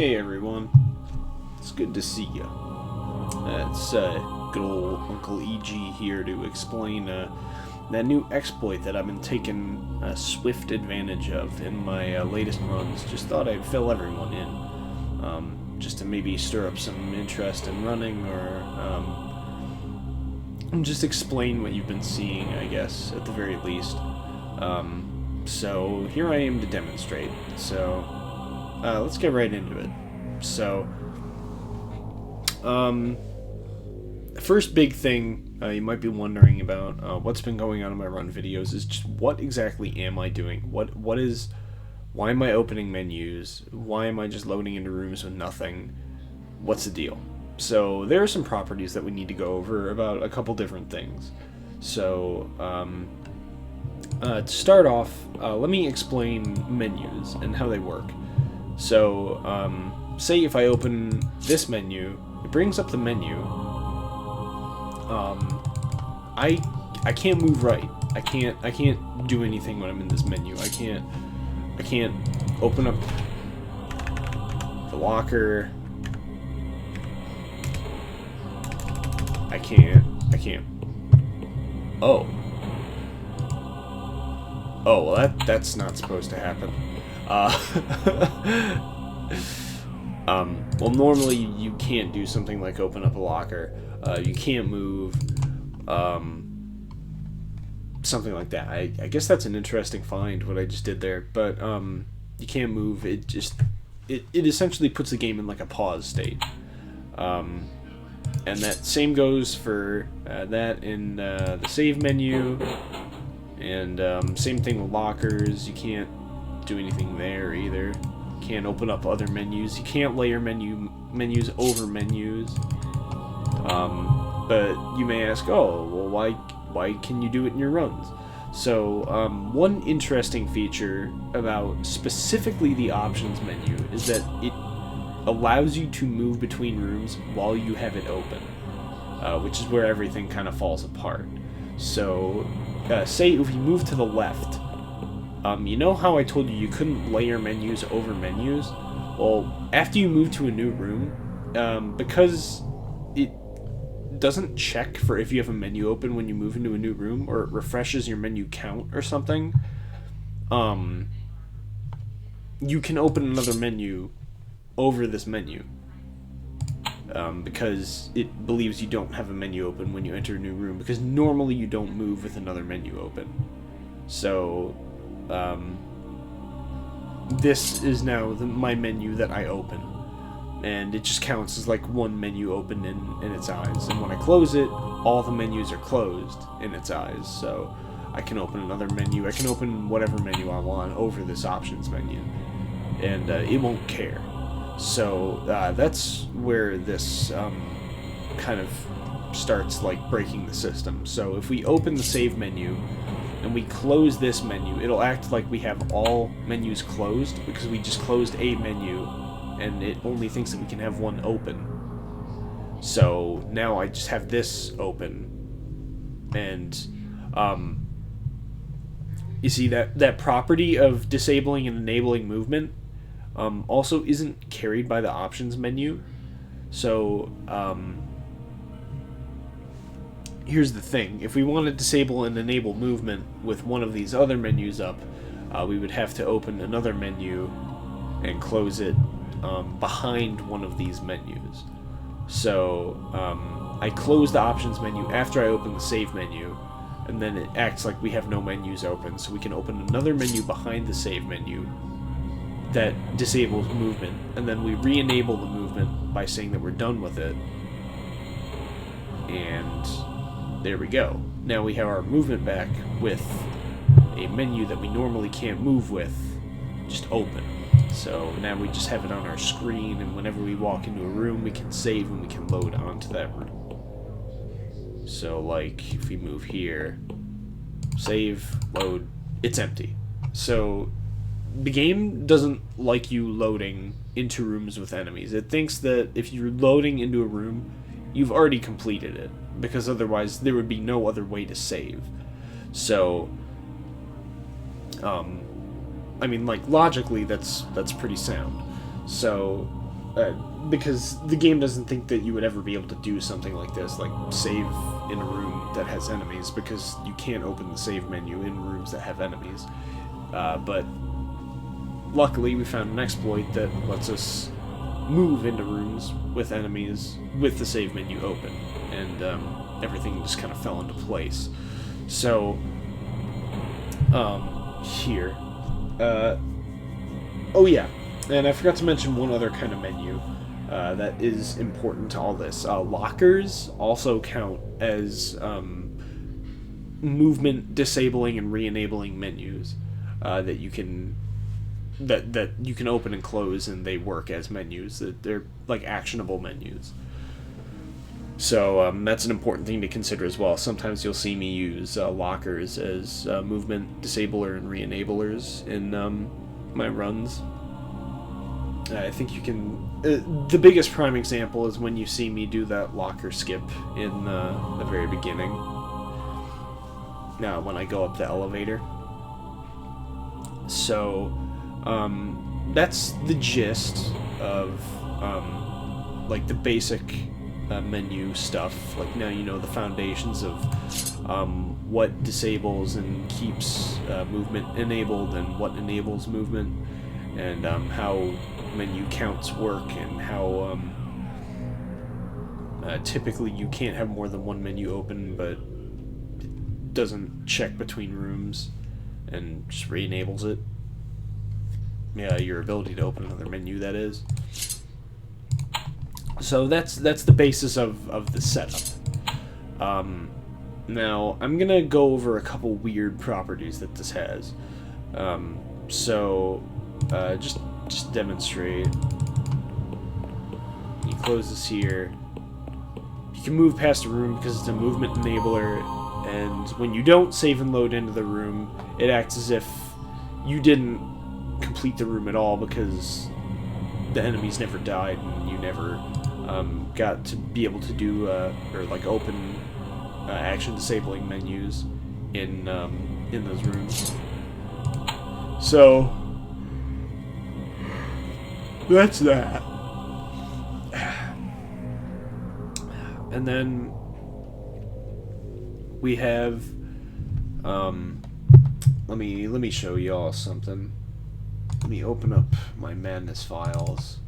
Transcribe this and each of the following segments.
Hey everyone, it's good to see you. It's good old Uncle EG here to explain that new exploit that I've been taking swift advantage of in my latest runs. Just thought I'd fill everyone in, just to maybe stir up some interest in running, or just explain what you've been seeing, I guess, at the very least. So here I am to demonstrate. So let's get right into it. So, first big thing you might be wondering about what's been going on in my run videos is just what exactly am I doing? Why am I opening menus? Why am I just loading into rooms with nothing? What's the deal? So there are some properties that we need to go over about a couple different things. So, to start off, let me explain menus and how they work. So, say if I open this menu, it brings up the menu. I can't move right. I can't do anything when I'm in this menu. I can't open up the locker. I can't. Oh, well that's not supposed to happen. Well, normally you can't do something like open up a locker. You can't move, something like that. I guess that's an interesting find, what I just did there. But, you can't move. It essentially puts the game in like a pause state. And that same goes for, that in, the save menu. And, same thing with lockers. You can't do anything there either. Can't open up other menus. You can't layer menus over menus. But you may ask, oh, well, why can you do it in your runs? So, one interesting feature about specifically the options menu is that it allows you to move between rooms while you have it open, which is where everything kind of falls apart. So, say if you move to the left, you know how I told you couldn't layer menus over menus? Well, after you move to a new room, because it doesn't check for if you have a menu open when you move into a new room, or it refreshes your menu count or something, you can open another menu over this menu, because it believes you don't have a menu open when you enter a new room, because normally you don't move with another menu open. So, this is now my menu that I open, and it just counts as like one menu open in its eyes, and when I close it, all the menus are closed in its eyes, so I can open another menu. I can open whatever menu I want over this options menu, and it won't care. So that's where this kind of starts like breaking the system. So if we open the save menu and we close this menu, it'll act like we have all menus closed because we just closed a menu, and it only thinks that we can have one open. So now I just have this open, and you see that property of disabling and enabling movement also isn't carried by the options menu. So here's the thing. If we want to disable and enable movement with one of these other menus up, we would have to open another menu and close it behind one of these menus. So I close the options menu after I open the save menu, and then it acts like we have no menus open, so we can open another menu behind the save menu that disables movement, and then we re-enable the movement by saying that we're done with it, and there we go. Now we have our movement back with a menu that we normally can't move with just open. So now we just have it on our screen, and whenever we walk into a room, we can save and we can load onto that room. So like if we move here, save, load, it's empty. So the game doesn't like you loading into rooms with enemies. It thinks that if you're loading into a room, you've already completed it, because otherwise there would be no other way to save. So, I mean, like, logically, that's pretty sound. So, because the game doesn't think that you would ever be able to do something like this, like save in a room that has enemies, because you can't open the save menu in rooms that have enemies. But luckily we found an exploit that lets us move into rooms with enemies with the save menu open, and everything just kind of fell into place. So here, oh yeah, and I forgot to mention one other kind of menu that is important to all this. Lockers also count as movement disabling and re-enabling menus that you can open and close, and they work as menus. They're like actionable menus. So that's an important thing to consider as well. Sometimes you'll see me use lockers as movement disabler and re-enablers in my runs. I think you can... the biggest prime example is when you see me do that locker skip in the very beginning. Now, when I go up the elevator. So, that's the gist of, like, the basic menu stuff. Like, now you know the foundations of what disables and keeps movement enabled and what enables movement, and how menu counts work, and how typically you can't have more than one menu open, but it doesn't check between rooms and just re-enables it. Yeah, your ability to open another menu, that is. So that's the basis of the setup. Now I'm gonna go over a couple weird properties that this has. Just demonstrate. You close this here. You can move past a room because it's a movement enabler, and when you don't save and load into the room, it acts as if you didn't complete the room at all, because the enemies never died and you never got to be able to do or like open action disabling menus in those rooms. So that's that. And then we have let me show y'all something. Let me open up my Madness files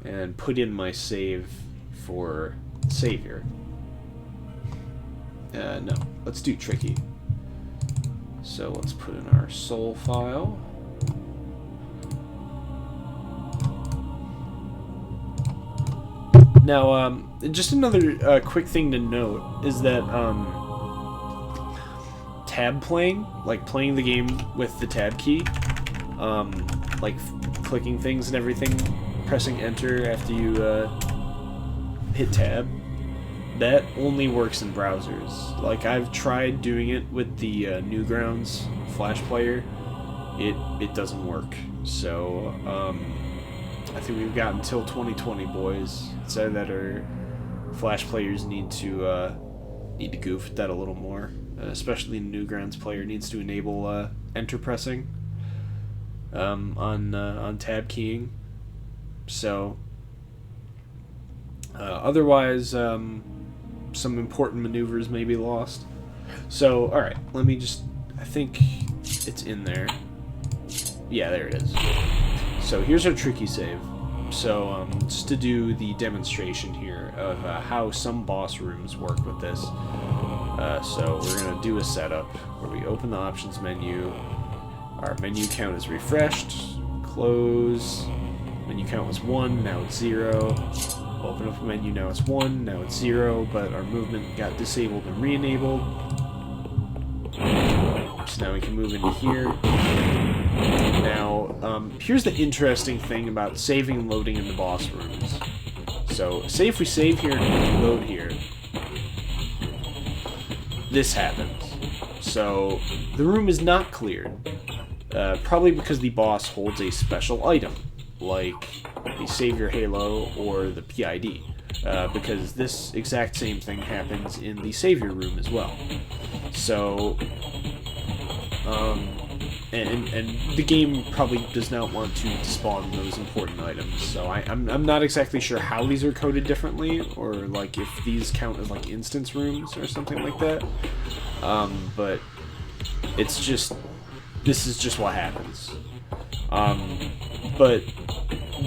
and put in my save for Savior. No, let's do Tricky. So let's put in our soul file. Now, just another quick thing to note is that tab playing, like playing the game with the tab key, like clicking things and everything, pressing enter after you hit tab, that only works in browsers. Like, I've tried doing it with the Newgrounds Flash player. It doesn't work. So I think we've got until 2020, boys. So that our Flash players need to goof with that a little more. Especially the Newgrounds player needs to enable enter pressing on tab keying. So otherwise, some important maneuvers may be lost. So all right, let me just. I think it's in there. Yeah, there it is. So here's our tricky save. So just to do the demonstration here of how some boss rooms work with this. So we're going to do a setup where we open the options menu. Our menu count is refreshed. Close. Menu count was 1, now it's 0. Open up a menu, now it's 1, now it's 0, but our movement got disabled and re-enabled. So now we can move into here. Now, here's the interesting thing about saving and loading in the boss rooms. So, say if we save here and load here, this happens. So, the room is not cleared, probably because the boss holds a special item, like the Savior Halo or the PID, because this exact same thing happens in the Savior room as well. So, and the game probably does not want to despawn those important items. So I'm not exactly sure how these are coded differently, or like if these count as like instance rooms or something like that. But it's just, this is just what happens. But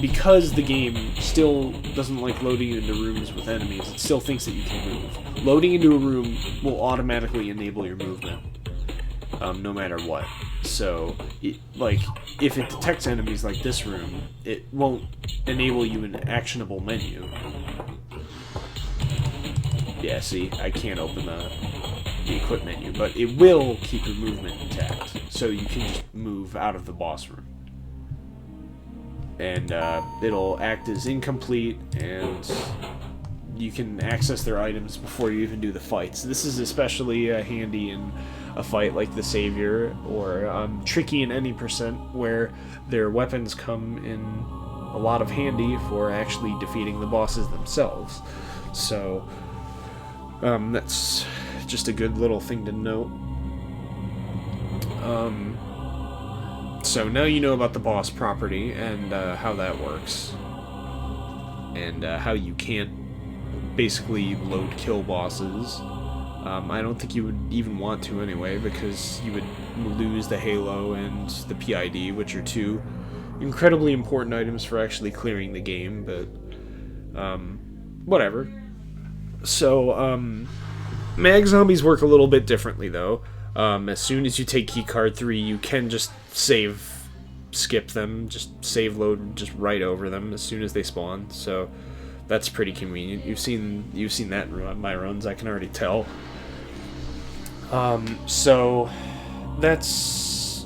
because the game still doesn't like loading into rooms with enemies, it still thinks that you can move. Loading into a room will automatically enable your movement, no matter what. So, like, if it detects enemies like this room, it won't enable you an actionable menu. Yeah, see, I can't open the equip menu, but it will keep your movement intact, so you can just move out of the boss room. And it'll act as incomplete, and you can access their items before you even do the fights. This is especially handy in a fight like the Savior, or tricky in any percent, where their weapons come in a lot of handy for actually defeating the bosses themselves. So that's just a good little thing to note. So now you know about the boss property and how that works, and how you can't basically load kill bosses. I don't think you would even want to anyway, because you would lose the Halo and the PID, which are two incredibly important items for actually clearing the game, but whatever. So mag zombies work a little bit differently though. As soon as you take keycard 3, you can just skip them, just save load just right over them as soon as they spawn. So that's pretty convenient. You've seen that in my runs, I can already tell. So that's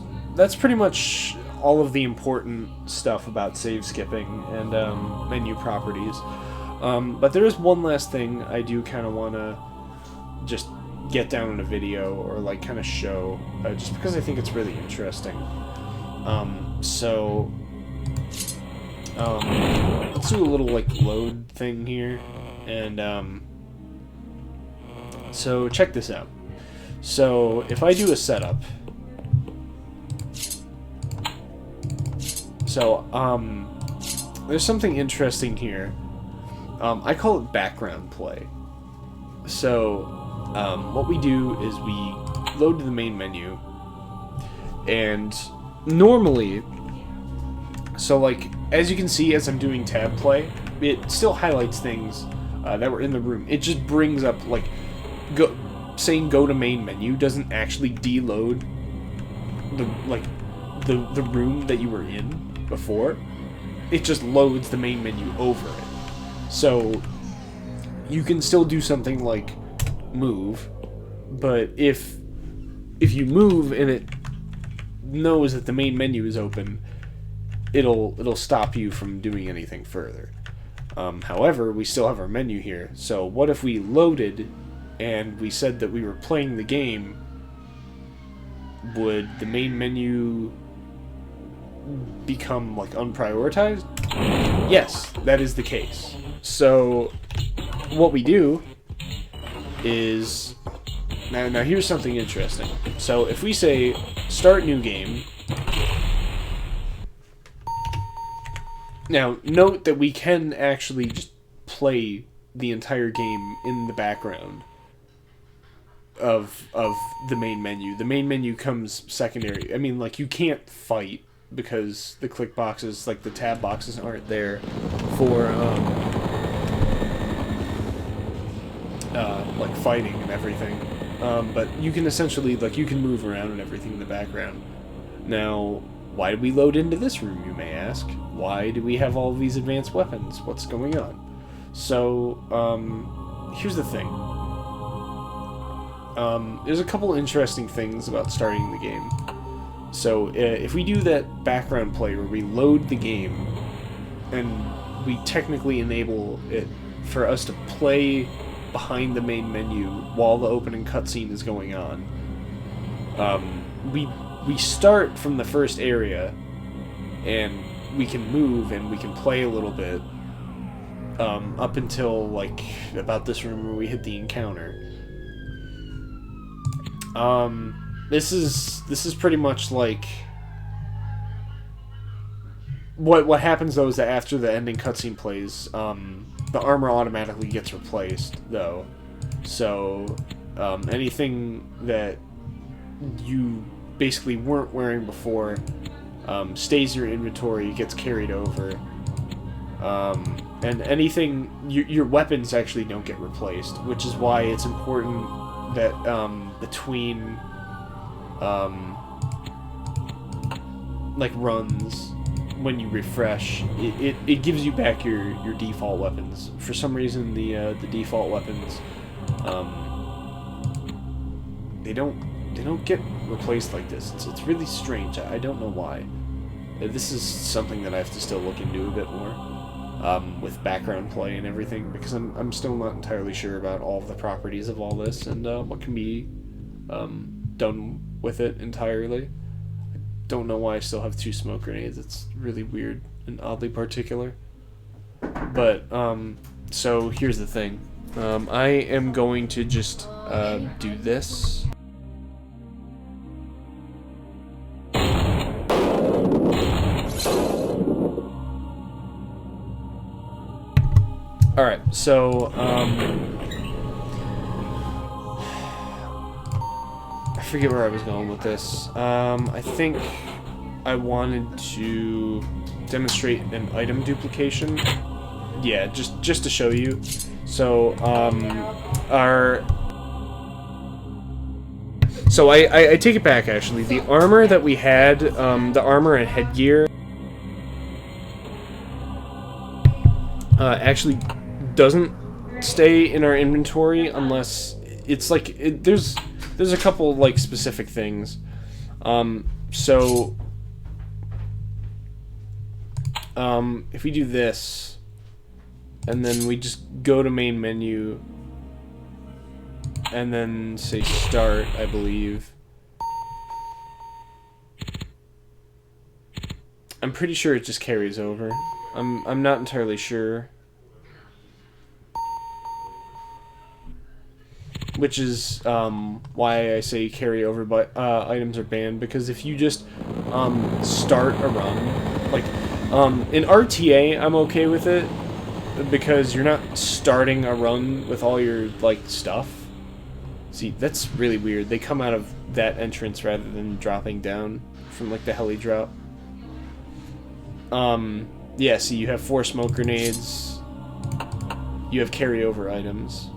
pretty much all of the important stuff about save skipping and menu properties. But there is one last thing I do kind of want to just get down in a video, or like kind of show, just because I think it's really interesting. Let's do a little like load thing here, and so check this out. So if I do a setup, so there's something interesting here. I call it background play. So what we do is we load to the main menu, and normally, so like as you can see, as I'm doing tab play, it still highlights things that were in the room. It just brings up like saying go to main menu doesn't actually deload the room that you were in before. It just loads the main menu over it. So you can still do something like move, but if you move and it knows that the main menu is open, it'll stop you from doing anything further. However, we still have our menu here. So what if we loaded and we said that we were playing the game? Would the main menu become like unprioritized? Yes, that is the case. So what we do is, now here's something interesting. So if we say start new game, now note that we can actually just play the entire game in the background of the main menu. The main menu comes secondary. I mean, like, you can't fight because the click boxes, like the tab boxes, aren't there for like fighting and everything. But you can essentially, like, you can move around and everything in the background. Now, why did we load into this room, you may ask? Why do we have all of these advanced weapons? What's going on? So, here's the thing. There's a couple interesting things about starting the game. So, if we do that background play where we load the game, and we technically enable it for us to play behind the main menu while the opening cutscene is going on, we start from the first area, and we can move and we can play a little bit up until like about this room where we hit the encounter. This is pretty much like what happens though is that after the ending cutscene plays, the armor automatically gets replaced though. So anything that you basically weren't wearing before stays in your inventory, gets carried over, and anything your weapons actually don't get replaced, which is why it's important that between like runs, when you refresh, it gives you back your default weapons. For some reason, the default weapons they don't get replaced like this. It's really strange. I don't know why. This is something that I have to still look into a bit more with background play and everything, because I'm still not entirely sure about all of the properties of all this and what can be done with it entirely. I don't know why I still have 2 smoke grenades. It's really weird and oddly particular. But so here's the thing. I am going to just do this. Alright, so, I forget where I was going with this. I think I wanted to demonstrate an item duplication. Yeah, just to show you. So, I take it back, actually. The armor that we had, the armor and headgear, actually doesn't stay in our inventory unless it's like there's a couple like specific things. So if we do this and then we just go to main menu and then say start, I believe. I'm pretty sure it just carries over. I'm not entirely sure. Which is why I say carry over, but items are banned, because if you just start a run, like in RTA, I'm okay with it because you're not starting a run with all your like stuff. See, that's really weird. They come out of that entrance rather than dropping down from like the heli drop. Yeah, see, you have 4 smoke grenades. You have carryover items.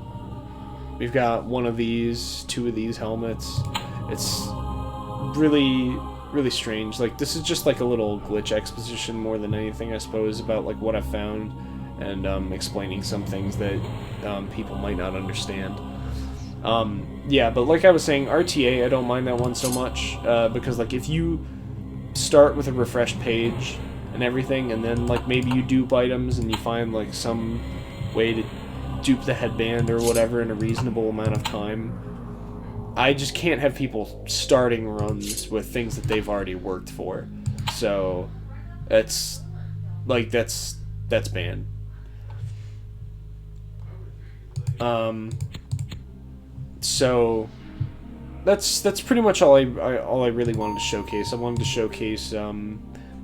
We've got 1 of these, 2 of these helmets. It's really, really strange. Like, this is just like a little glitch exposition more than anything, I suppose, about like what I've found and explaining some things that people might not understand. Yeah, but like I was saying, RTA, I don't mind that one so much because like if you start with a refreshed page and everything, and then like maybe you dupe items and you find like some way to dupe the headband or whatever in a reasonable amount of time, I just can't have people starting runs with things that they've already worked for. So that's like that's banned. So that's pretty much all I really wanted to showcase. I wanted to showcase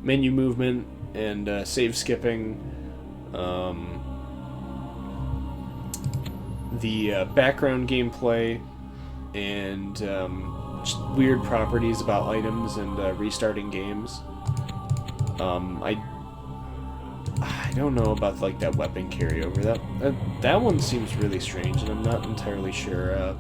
menu movement and save skipping, the background gameplay, and just weird properties about items and restarting games. I don't know about like that weapon carryover. That one seems really strange, and I'm not entirely sure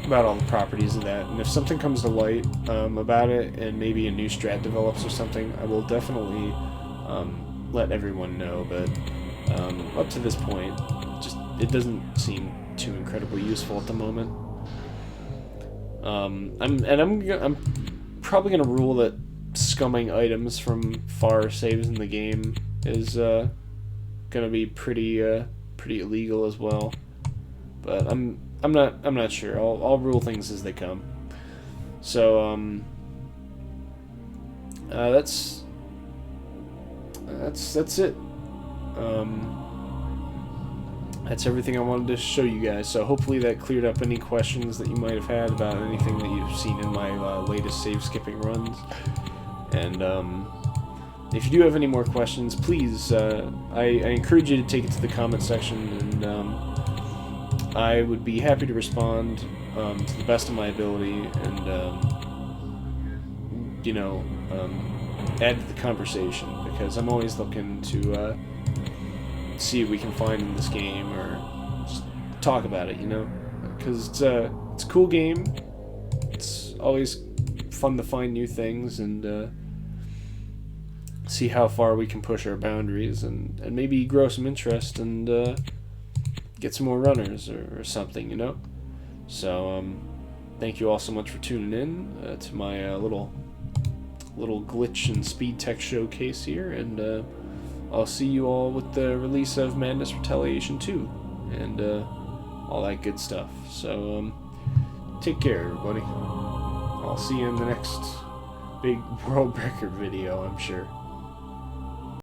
about all the properties of that. And if something comes to light about it, and maybe a new strat develops or something, I will definitely let everyone know. But up to this point, it doesn't seem too incredibly useful at the moment. I'm probably gonna rule that scumming items from far saves in the game is gonna be pretty illegal as well. But I'm not sure. I'll rule things as they come. So that's it. That's everything I wanted to show you guys. So hopefully that cleared up any questions that you might have had about anything that you've seen in my latest save skipping runs. And if you do have any more questions, please, I encourage you to take it to the comment section, and I would be happy to respond to the best of my ability, and you know, add to the conversation, because I'm always looking to see what we can find in this game, or just talk about it, you know, because it's a cool game. It's always fun to find new things and see how far we can push our boundaries, and maybe grow some interest, and get some more runners or something, you know. So thank you all so much for tuning in to my little glitch and speed tech showcase here, and I'll see you all with the release of Madness Retaliation 2 and all that good stuff. So take care, everybody. I'll see you in the next big world record video, I'm sure.